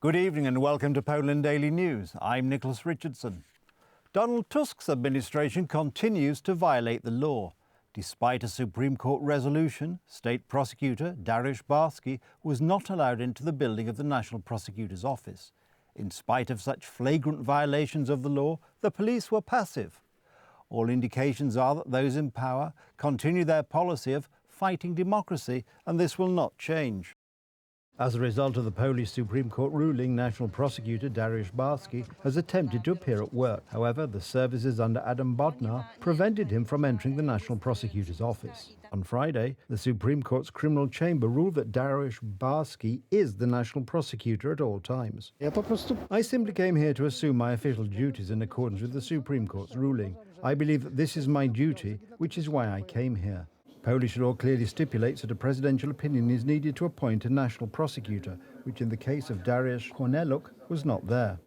Good evening and welcome to Poland Daily News. I'm Nicholas Richardson. Donald Tusk's administration continues to violate the law. Despite a Supreme Court resolution, State Prosecutor Dariusz Barski was not allowed into the building of the National Prosecutor's Office. In spite of such flagrant violations of the law, the police were passive. All indications are that those in power continue their policy of fighting democracy, and this will not change. As a result of the Polish Supreme Court ruling, National Prosecutor Dariusz Barski has attempted to appear at work. However, the services under Adam Bodnar prevented him from entering the National Prosecutor's office. On Friday, the Supreme Court's criminal chamber ruled that Dariusz Barski is the National Prosecutor at all times. I simply came here to assume my official duties in accordance with the Supreme Court's ruling. I believe that this is my duty, which is why I came here. Polish law clearly stipulates that a presidential opinion is needed to appoint a national prosecutor, which in the case of Dariusz Korneluk was not there.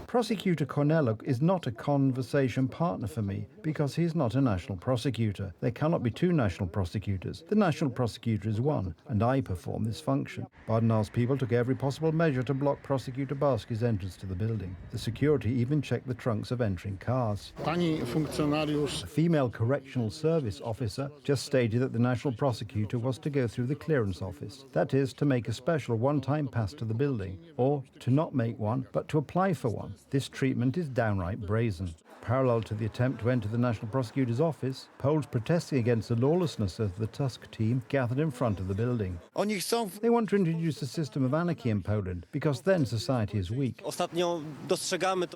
Prosecutor Korneluk is not a conversation partner for me because he is not a national prosecutor. There cannot be two national prosecutors. The national prosecutor is one, and I perform this function. Bodnar's people took every possible measure to block Prosecutor Barski's entrance to the building. The security even checked the trunks of entering cars. A female correctional service officer just stated that the national prosecutor was to go through the clearance office. That is, to make a special one-time pass to the building, or to not make one, but to apply for one. This treatment is downright brazen. Parallel to the attempt to enter the National Prosecutor's office, Poles protesting against the lawlessness of the Tusk team gathered in front of the building. They want to introduce a system of anarchy in Poland because then society is weak.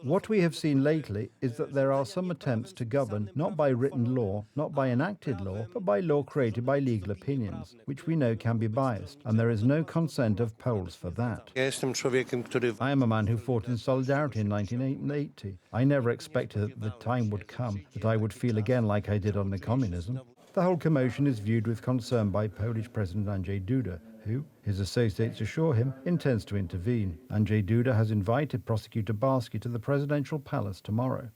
What we have seen lately is that there are some attempts to govern not by written law, not by enacted law, but by law created by legal opinions, which we know can be biased, and there is no consent of Poles for that. I am a man who fought in solidarity in 1980. I never expected that the time would come that I would feel again like I did under communism. The whole commotion is viewed with concern by Polish President Andrzej Duda, who, his associates assure him, intends to intervene. Andrzej Duda has invited Prosecutor Barski to the presidential palace tomorrow.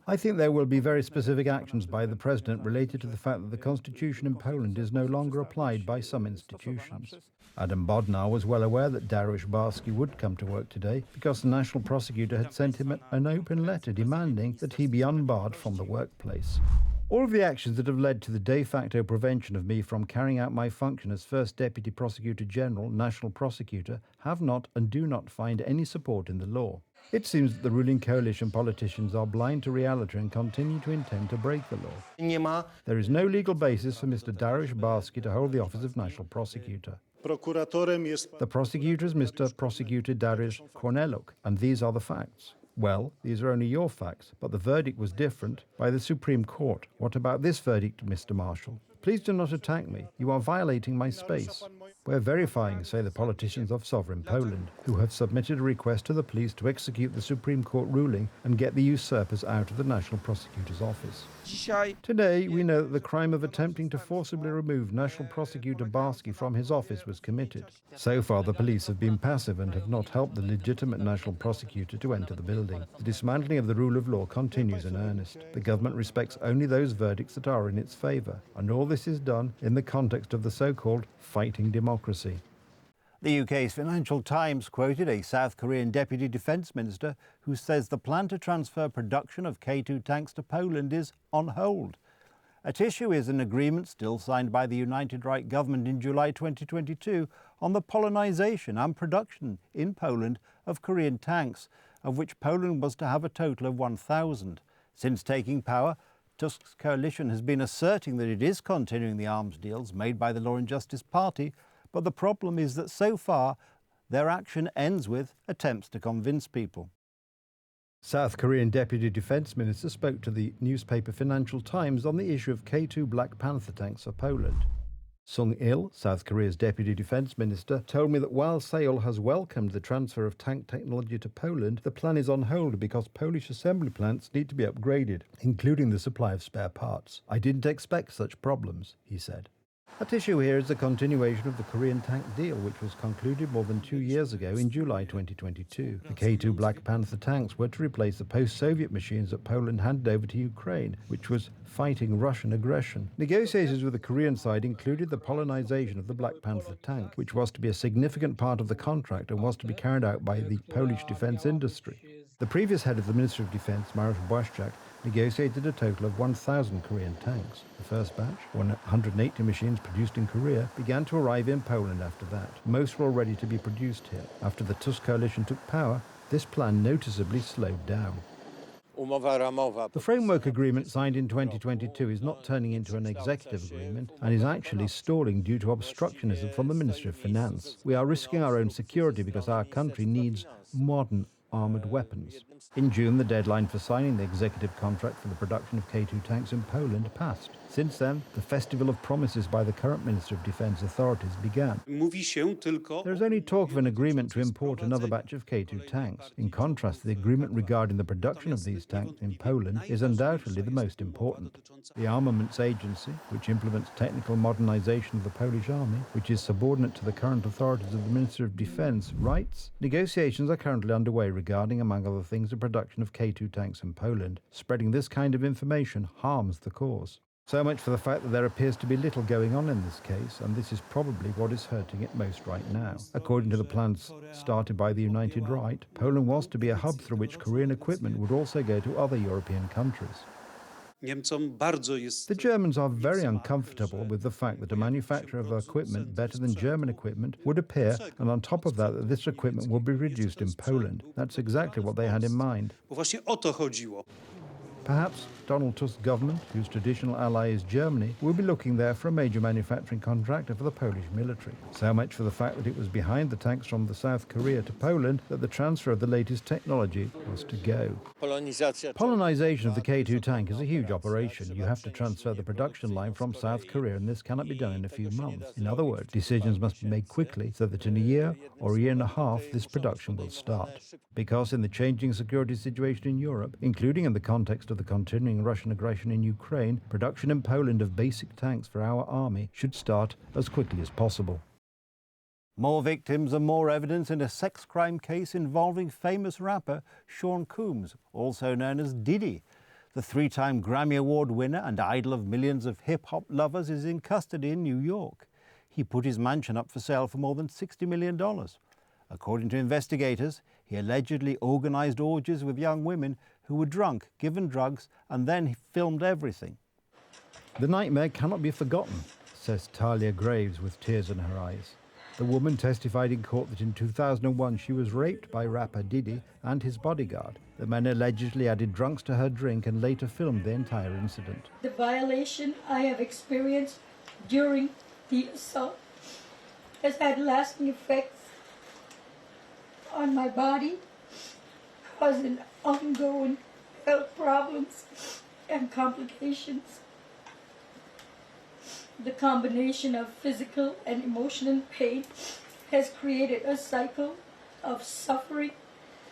I think there will be very specific actions by the president related to the fact that the constitution in Poland is no longer applied by some institutions. Adam Bodnar was well aware that Dariusz Barski would come to work today because the national prosecutor had sent him an open letter demanding that he be unbarred from the workplace. All of the actions that have led to the de facto prevention of me from carrying out my function as First Deputy Prosecutor General, National Prosecutor, have not and do not find any support in the law. It seems that the ruling coalition politicians are blind to reality and continue to intend to break the law. There is no legal basis for Mr. Dariusz Barski to hold the office of National Prosecutor. The prosecutor is Mr. Prosecutor Dariusz Korneluk, and these are the facts. Well, these are only your facts, but the verdict was different by the Supreme Court. What about this verdict, Mr. Marshall? Please do not attack me. You are violating my space. We're verifying, say the politicians of sovereign Poland, who have submitted a request to the police to execute the Supreme Court ruling and get the usurpers out of the National Prosecutor's office. Today, we know that the crime of attempting to forcibly remove National Prosecutor Barski from his office was committed. So far, the police have been passive and have not helped the legitimate National Prosecutor to enter the building. The dismantling of the rule of law continues in earnest. The government respects only those verdicts that are in its favour, and all this is done in the context of the so-called fighting democracy. The UK's Financial Times quoted a South Korean Deputy Defence Minister who says the plan to transfer production of K2 tanks to Poland is on hold. At issue is an agreement still signed by the United Right government in July 2022 on the Polonisation and production in Poland of Korean tanks, of which Poland was to have a total of 1,000. Since taking power, Tusk's coalition has been asserting that it is continuing the arms deals made by the Law and Justice Party, but the problem is that so far their action ends with attempts to convince people. South Korean Deputy Defence Minister spoke to the newspaper Financial Times on the issue of K2 Black Panther tanks for Poland. Sung-il, South Korea's Deputy Defence Minister, told me that while Seoul has welcomed the transfer of tank technology to Poland, the plan is on hold because Polish assembly plants need to be upgraded, including the supply of spare parts. I didn't expect such problems, he said. At issue here is the continuation of the Korean tank deal, which was concluded more than 2 years ago in July 2022. The K2 Black Panther tanks were to replace the post-Soviet machines that Poland handed over to Ukraine, which was fighting Russian aggression. Negotiations with the Korean side included the Polonization of the Black Panther tank, which was to be a significant part of the contract and was to be carried out by the Polish defense industry. The previous head of the Ministry of Defense, Mariusz Błaszczak, negotiated a total of 1,000 Korean tanks. The first batch, 180 machines produced in Korea, began to arrive in Poland after that. Most were already to be produced here. After the Tusk coalition took power, this plan noticeably slowed down. The framework agreement signed in 2022 is not turning into an executive agreement and is actually stalling due to obstructionism from the Ministry of Finance. We are risking our own security because our country needs modern armoured weapons. In June, the deadline for signing the executive contract for the production of K2 tanks in Poland passed. Since then, the festival of promises by the current Minister of Defence authorities began. There is only talk of an agreement to import another batch of K2 tanks. In contrast, the agreement regarding the production of these tanks in Poland is undoubtedly the most important. The Armaments Agency, which implements technical modernisation of the Polish army, which is subordinate to the current authorities of the Minister of Defence, writes, negotiations are currently underway regarding, among other things, the production of K2 tanks in Poland. Spreading this kind of information harms the cause. So much for the fact that there appears to be little going on in this case, and this is probably what is hurting it most right now. According to the plans started by the United Right, Poland was to be a hub through which Korean equipment would also go to other European countries. The Germans are very uncomfortable with the fact that a manufacturer of equipment better than German equipment would appear, and on top of that this equipment will be produced in Poland. That's exactly what they had in mind. Perhaps Donald Tusk's government, whose traditional ally is Germany, will be looking there for a major manufacturing contractor for the Polish military. So much for the fact that it was behind the tanks from the South Korea to Poland that the transfer of the latest technology was to go. Polonization of the K2 tank is a huge operation. You have to transfer the production line from South Korea, and this cannot be done in a few months. In other words, decisions must be made quickly so that in a year or a year and a half this production will start. Because in the changing security situation in Europe, including in the context of the continuing Russian aggression in Ukraine, production in Poland of basic tanks for our army should start as quickly as possible. More victims and more evidence in a sex crime case involving famous rapper Sean Combs, also known as Diddy. The three-time Grammy Award winner and idol of millions of hip-hop lovers is in custody in New York. He put his mansion up for sale for more than $60 million. According to investigators, he allegedly organised orgies with young women who were drunk, given drugs, and then he filmed everything. The nightmare cannot be forgotten, says Talia Graves with tears in her eyes. The woman testified in court that in 2001 she was raped by rapper Diddy and his bodyguard. The men allegedly added drunks to her drink and later filmed the entire incident. The violation I have experienced during the assault has had lasting effects on my body, causing ongoing health problems and complications. The combination of physical and emotional pain has created a cycle of suffering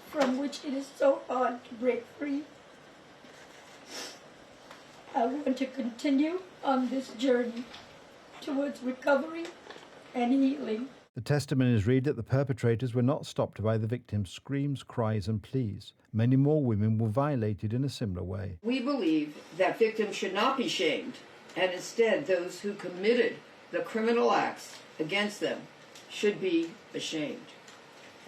from which it is so hard to break free. I want to continue on this journey towards recovery and healing. The testimonies read that the perpetrators were not stopped by the victims' screams, cries and pleas. Many more women were violated in a similar way. We believe that victims should not be shamed, and instead those who committed the criminal acts against them should be ashamed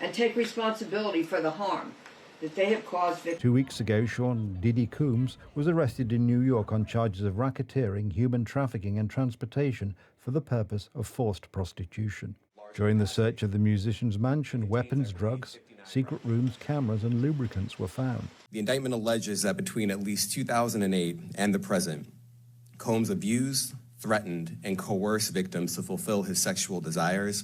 and take responsibility for the harm that they have caused victims. 2 weeks ago, Sean Diddy Combs was arrested in New York on charges of racketeering, human trafficking and transportation for the purpose of forced prostitution. During the search of the musician's mansion, weapons, drugs, secret rooms, cameras and lubricants were found. The indictment alleges that between at least 2008 and the present, Combs abused, threatened, and coerced victims to fulfill his sexual desires,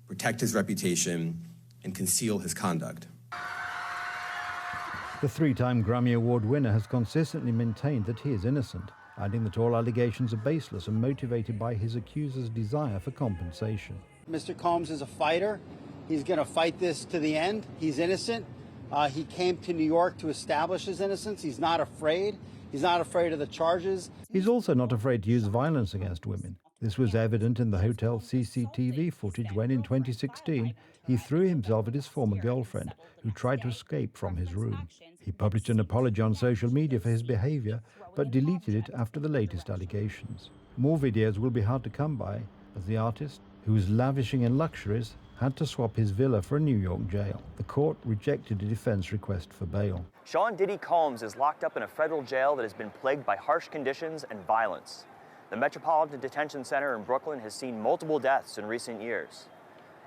protect his reputation, and conceal his conduct. The three-time Grammy Award winner has consistently maintained that he is innocent, adding that all allegations are baseless and motivated by his accuser's desire for compensation. Mr. Combs is a fighter. He's going to fight this to the end. He's innocent. He came to New York to establish his innocence. He's not afraid. He's not afraid of the charges. He's also not afraid to use violence against women. This was evident in the hotel's CCTV footage when, in 2016, he threw himself at his former girlfriend, who tried to escape from his room. He published an apology on social media for his behavior, but deleted it after the latest allegations. More videos will be hard to come by, as the artist, who was lavishing in luxuries, had to swap his villa for a New York jail. The court rejected a defense request for bail. Sean Diddy Combs is locked up in a federal jail that has been plagued by harsh conditions and violence. The Metropolitan Detention Center in Brooklyn has seen multiple deaths in recent years.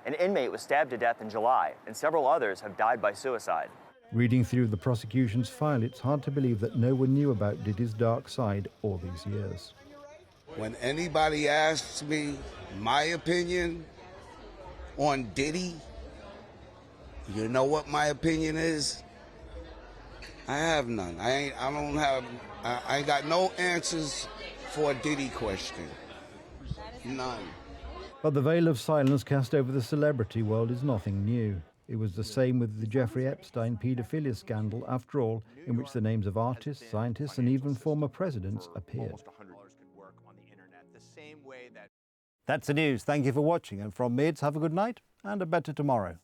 An inmate was stabbed to death in July, and several others have died by suicide. Reading through the prosecution's file, it's hard to believe that no one knew about Diddy's dark side all these years. When anybody asks me my opinion on Diddy, you know what my opinion is? I have none. I ain't got no answers for a Diddy question. None. But the veil of silence cast over the celebrity world is nothing new. It was the same with the Jeffrey Epstein paedophilia scandal, after all, in which the names of artists, scientists, and even former presidents appeared. That's the news. Thank you for watching, and from me, it's have a good night and a better tomorrow.